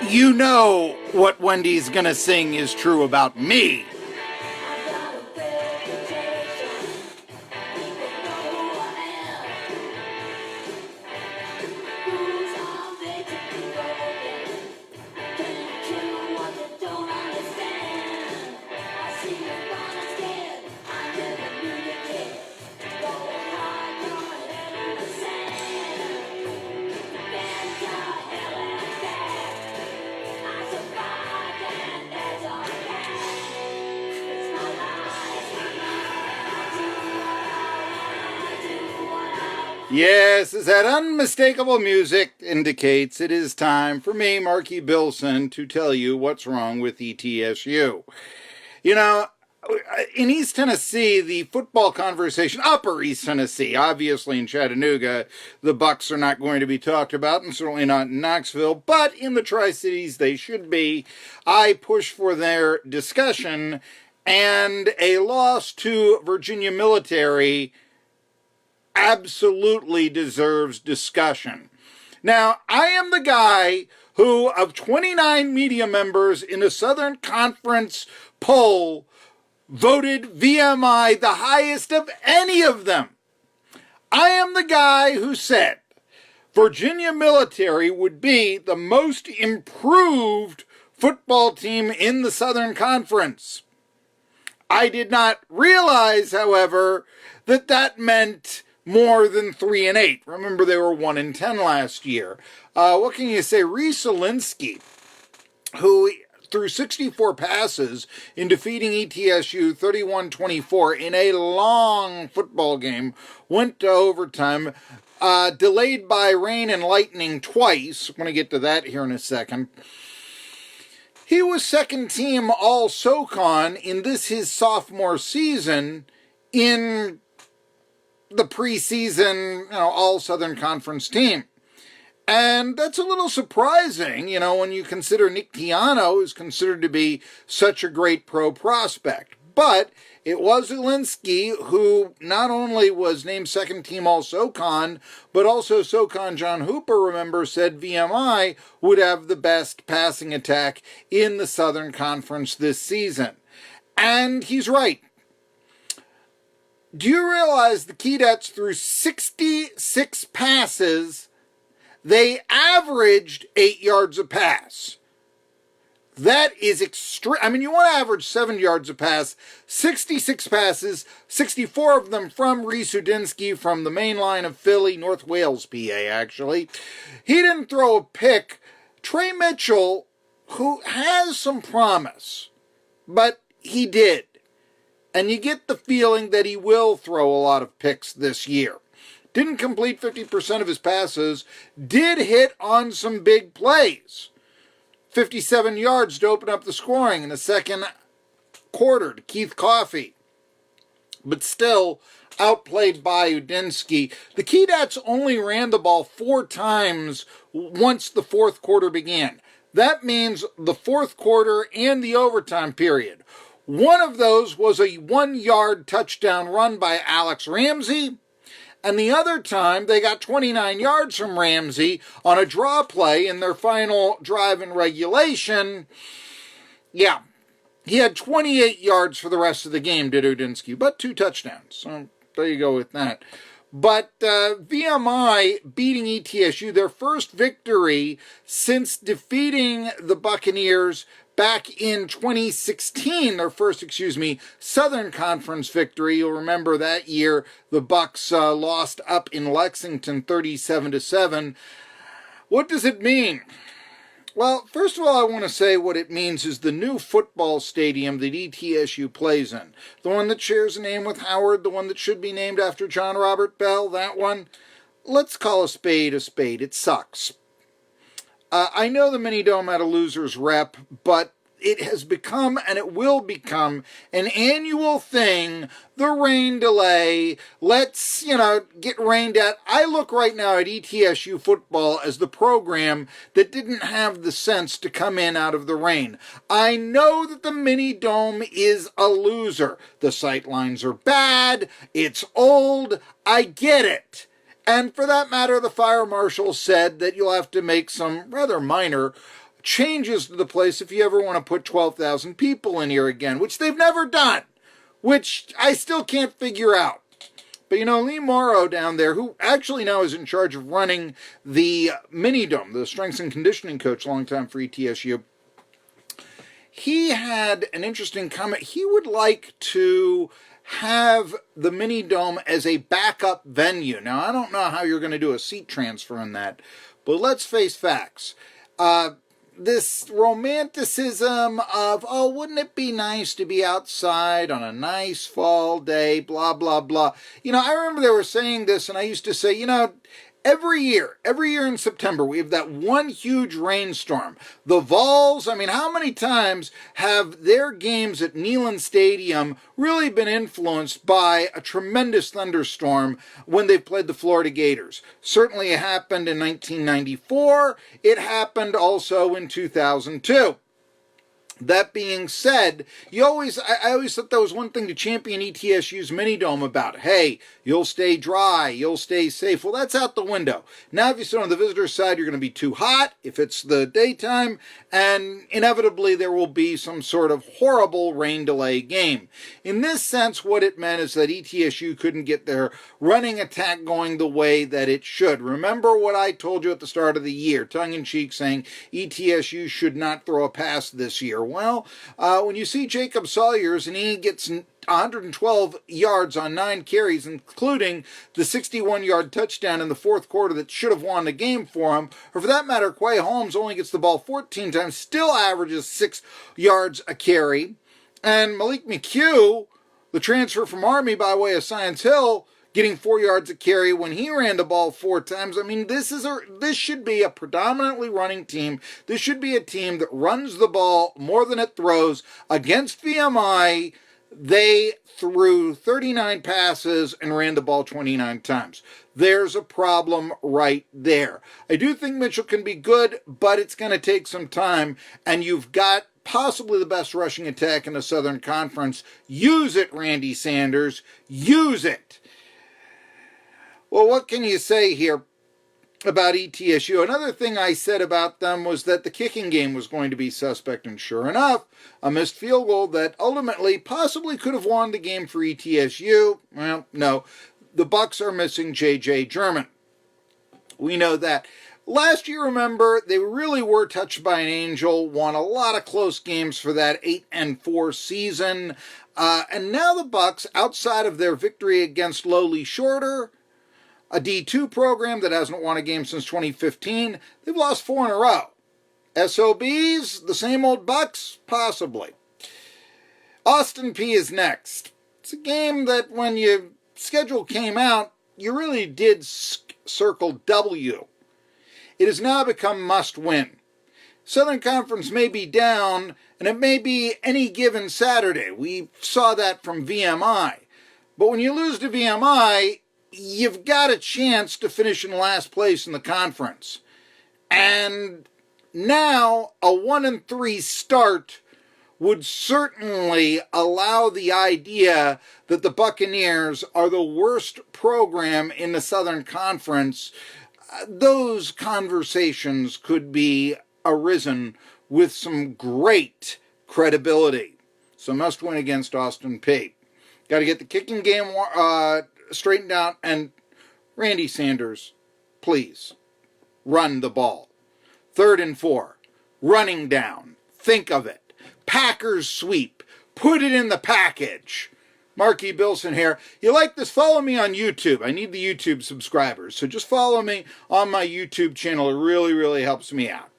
You know what Wendy's gonna sing is true about me. Yes, as that unmistakable music indicates, it is time for me, Marky Billson, to tell you what's wrong with ETSU. You know, in East Tennessee, the football conversation, Upper East Tennessee, obviously in Chattanooga, the Bucks are not going to be talked about, and certainly not in Knoxville, but in the Tri-Cities they should be. I push for their discussion, and a loss to Virginia Military absolutely deserves discussion. Now, I am the guy who, of 29 media members in a Southern Conference poll, voted VMI the highest of any of them. I am the guy who said Virginia Military would be the most improved football team in the Southern Conference. I did not realize, however, that that meant more than 3-8. Remember, they were 1-10 last year. What can you say? Reese Olinsky, who threw 64 passes in defeating ETSU 31-24 in a long football game, went to overtime, delayed by rain and lightning twice. I'm going to get to that here in a second. He was second team all SoCon in this his sophomore season in the preseason, all Southern Conference team. And that's a little surprising, when you consider Nick Tiano is considered to be such a great pro prospect. But it was Olinsky who not only was named second team all SoCon, but also SoCon John Hooper, remember, said VMI would have the best passing attack in the Southern Conference this season. And he's right. Do you realize the Keydets threw 66 passes? They averaged 8 yards a pass. That is extreme. I mean, you want to average 7 yards a pass. 66 passes, 64 of them from Reese Olinsky from the main line of Philly, North Wales, PA, actually. He didn't throw a pick. Trey Mitchell, who has some promise, but he did. And you get the feeling that he will throw a lot of picks this year. Didn't complete 50% of his passes, did hit on some big plays. 57 yards to open up the scoring in the second quarter to Keith Coffey. But still outplayed by Olinsky. The Keydets only ran the ball 4 times once the fourth quarter began. That means the fourth quarter and the overtime period. One of those was a 1-yard touchdown run by Alex Ramsey, and the other time they got 29 yards from Ramsey on a draw play in their final drive in regulation. Yeah, he had 28 yards for the rest of the game, did Olinsky, but 2 touchdowns. So there you go with that. But VMI beating ETSU, their first victory since defeating the Buccaneers back in 2016, their first, Southern Conference victory. You'll remember that year the Bucks lost up in Lexington 37-7. What does it mean? Well, first of all, I want to say what it means is the new football stadium that ETSU plays in. The one that shares a name with Howard, the one that should be named after John Robert Bell, that one. Let's call a spade a spade. It sucks. I know the Mini Dome had a loser's rep, but it has become, and it will become, an annual thing. The rain delay. Let's, get rained at. I look right now at ETSU football as the program that didn't have the sense to come in out of the rain. I know that the Mini Dome is a loser. The sight lines are bad. It's old. I get it. And for that matter, the fire marshal said that you'll have to make some rather minor changes to the place if you ever want to put 12,000 people in here again, which they've never done, which I still can't figure out. But, Lee Morrow down there, who actually now is in charge of running the mini-dome, the strengths and conditioning coach, long time for ETSU, he had an interesting comment. He would like to have the mini-dome as a backup venue. Now, I don't know how you're going to do a seat transfer in that, but let's face facts. This romanticism of, oh, wouldn't it be nice to be outside on a nice fall day, blah, blah, blah. I remember they were saying this, and I used to say, every year in September, we have that one huge rainstorm. The Vols, how many times have their games at Neyland Stadium really been influenced by a tremendous thunderstorm when they've played the Florida Gators? Certainly it happened in 1994. It happened also in 2002. That being said, I always thought that was one thing to champion ETSU's mini-dome about. Hey, you'll stay dry, you'll stay safe. Well, that's out the window. Now, if you sit on the visitor's side, you're going to be too hot if it's the daytime, and inevitably there will be some sort of horrible rain delay game. In this sense, what it meant is that ETSU couldn't get their running attack going the way that it should. Remember what I told you at the start of the year, tongue-in-cheek, saying ETSU should not throw a pass this year. Well, when you see Jacob Sawyers and he gets 112 yards on 9 carries, including the 61-yard touchdown in the fourth quarter that should have won the game for him, or for that matter, Quay Holmes only gets the ball 14 times, still averages 6 yards a carry, and Malik McHugh, the transfer from Army by way of Science Hill, getting 4 yards a carry when he ran the ball 4 times. This should be a predominantly running team. This should be a team that runs the ball more than it throws. Against VMI, they threw 39 passes and ran the ball 29 times. There's a problem right there. I do think Mitchell can be good, but it's going to take some time, and you've got possibly the best rushing attack in the Southern Conference. Use it, Randy Sanders. Use it. Well, what can you say here about ETSU? Another thing I said about them was that the kicking game was going to be suspect, and sure enough, a missed field goal that ultimately possibly could have won the game for ETSU. Well, no. The Bucks are missing J.J. German. We know that. Last year, remember, they really were touched by an angel, won a lot of close games for that 8-4 season. And now the Bucks, outside of their victory against lowly Shorter, a D2 program that hasn't won a game since 2015, they've lost 4 in a row. SOBs, the same old Bucks? Possibly. Austin Peay is next. It's a game that when your schedule came out, you really did circle W. It has now become must win. Southern Conference may be down, and it may be any given Saturday. We saw that from VMI. But when you lose to VMI, you've got a chance to finish in last place in the conference. And now a 1-3 start would certainly allow the idea that the Buccaneers are the worst program in the Southern Conference. Those conversations could be arisen with some great credibility. So must win against Austin Peay. Got to get the kicking game straightened out, and Randy Sanders, please, run the ball. 3rd and 4, running down, think of it. Packers sweep, put it in the package. Marky Billson here. You like this? Follow me on YouTube. I need the YouTube subscribers, so just follow me on my YouTube channel. It really, really helps me out.